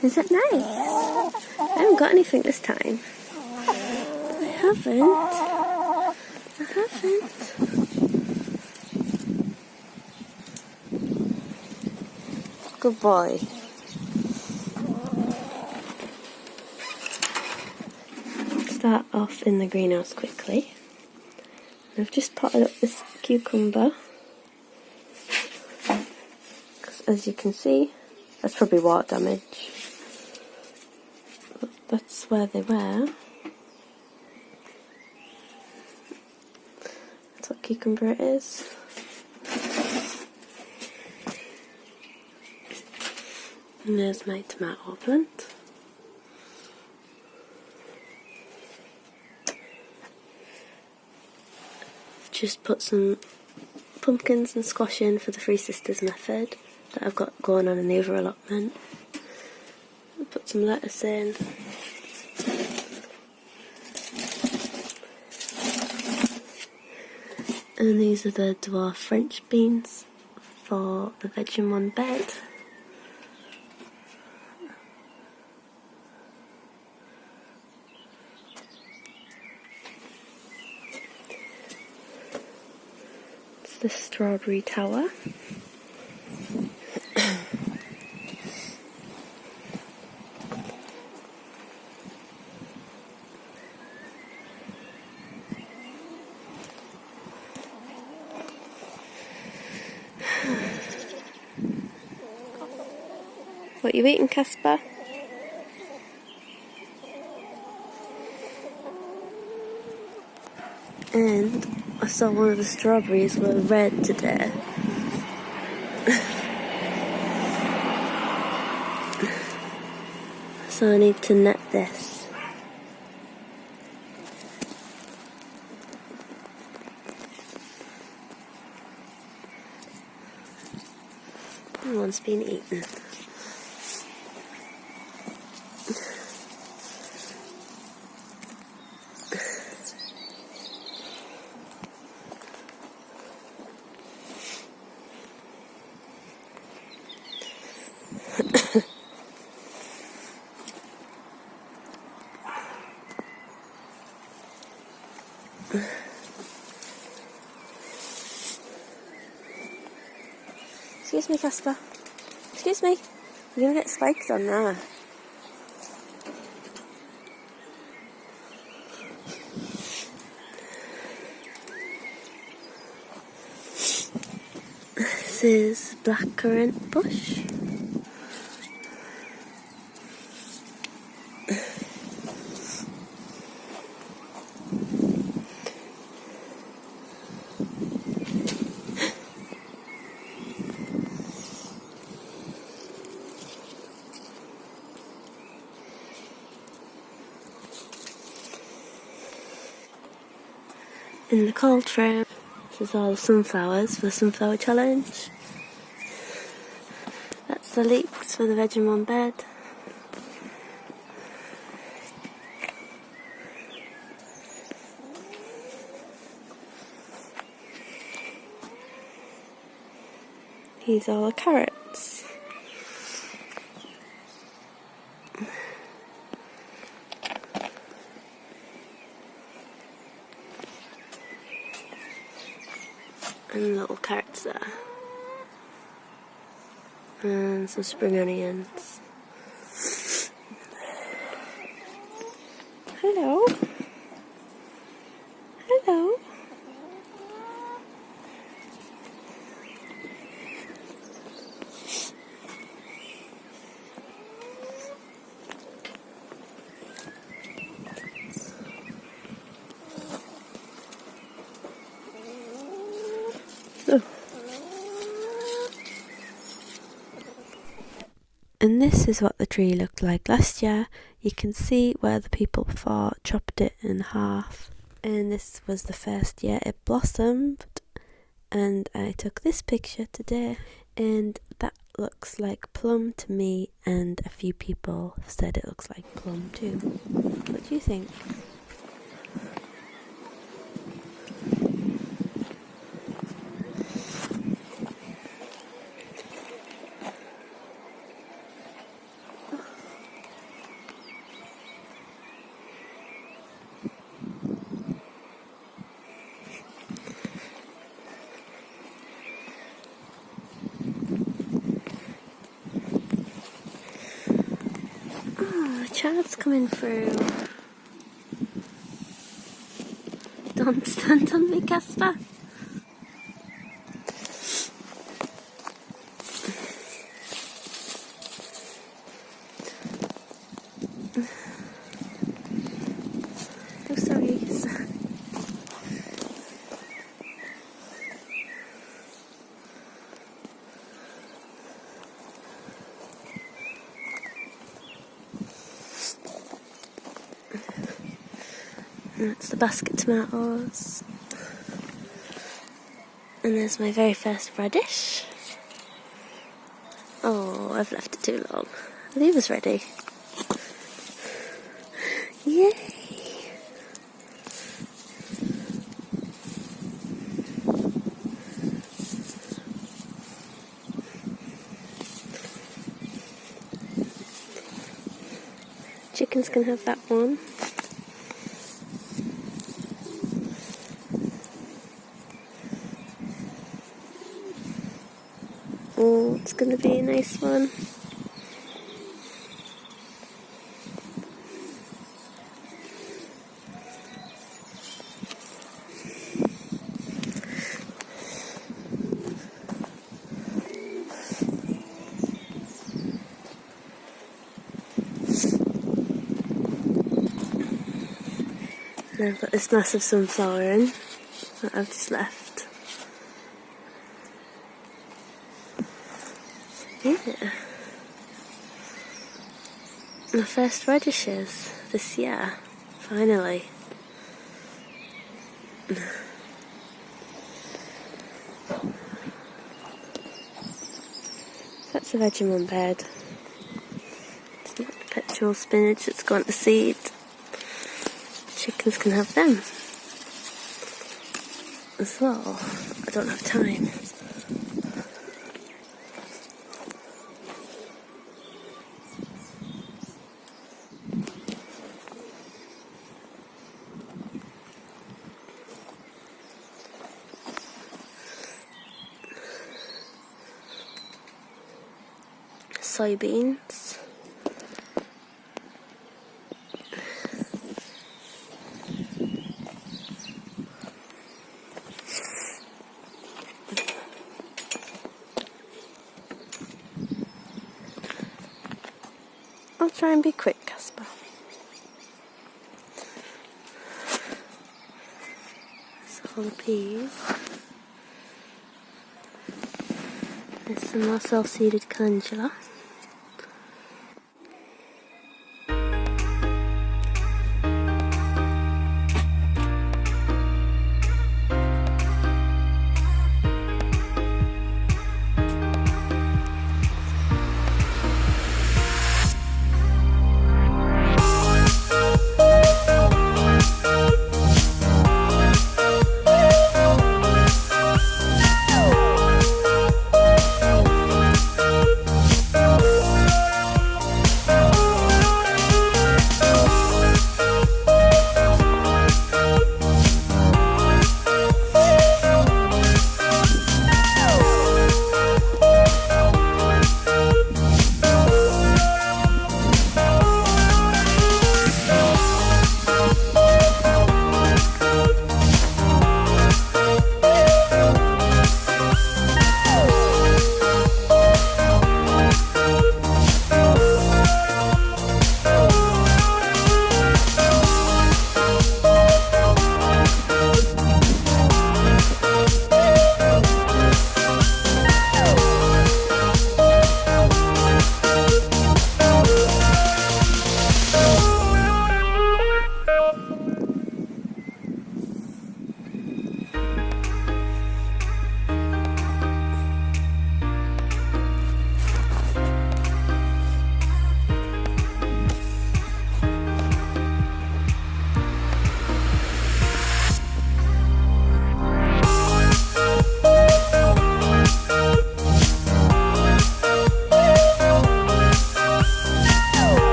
Is it nice? I haven't got anything this time. I haven't. Good boy. Start off in the greenhouse quickly. I've just potted up this cucumber. As you can see, that's probably water damage. But that's where they were. That's what cucumber it is. And there's my tomato plant. I've just put some pumpkins and squash in for the Three Sisters method that I've got going on in the other allotment. Put some lettuce in. And these are the dwarf French beans for the veg in one bed. It's the strawberry tower. What you eating, Casper? And I saw one of the strawberries were red today. So I need to net this. One's been eaten. Excuse me, Casper. Excuse me. You're going to get spiked on there. This is blackcurrant bush. In the cold frame, this is all the sunflowers for the sunflower challenge. That's the leeks for the veg in one bed. These are the carrots. And little carrots there. And some spring onions. Hello. Hello. Oh. And this is what the tree looked like last year. You can see where the people before chopped it in half. And this was the first year it blossomed. And I took this picture today. And that looks like plum to me. And a few people said it looks like plum too. What do you think? child's coming through. Don't stand on me, Casper. Oh, sorry. That's the basket tomatoes. And there's my very first radish. Oh, I've left it too long. I think it was ready. Yay! Chickens can have that one. Oh, it's going to be a nice one. And I've got this massive sunflower in that I've just left. Yeah. My first radishes this year, finally. That's a Vegemite bed. It's not perpetual spinach, it's gone to seed. Chickens can have them as well. I don't have time. Soybeans. I'll try and be quick, Casper. That's all the peas. There's some more self-seeded calendula.